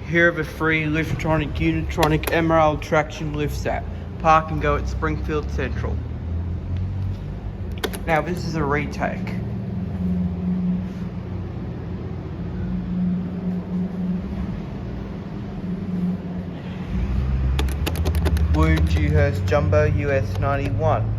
Here are the free Liftronic, Unitronic, MRL Traction lifts at Park and Go at Springfield Central. Now this is a retake. Blue Dewhurst Jumbo US 91.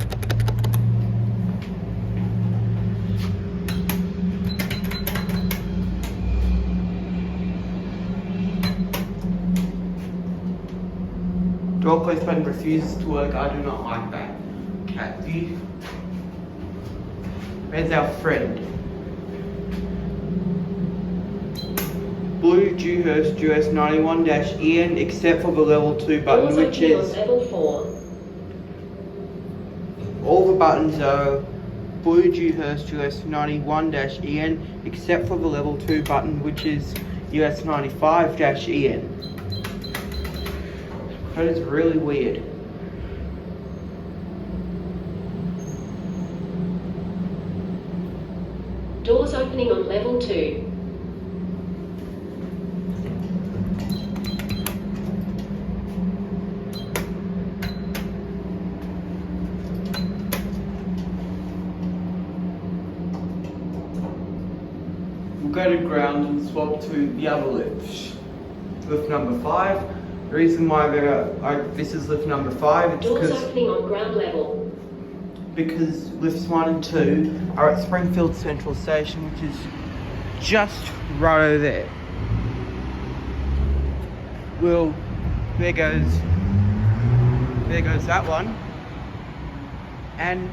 Door close button refuses to work. I do not like that. Cat view. Where's our friend? Blue Dewhurst US 91-EN except for the level 2 button, which is level 4. All the buttons are Blue Dewhurst US 91-EN except for the level 2 button, which is US 95-EN. That is really weird. Doors opening on level 2. We'll go to ground and swap to the other lifts. Lift number 5. The reason why this is lift number 5, it's Doors opening on ground level. because lifts 1 and 2 are at Springfield Central Station, which is just right over there. Well, there goes that one. And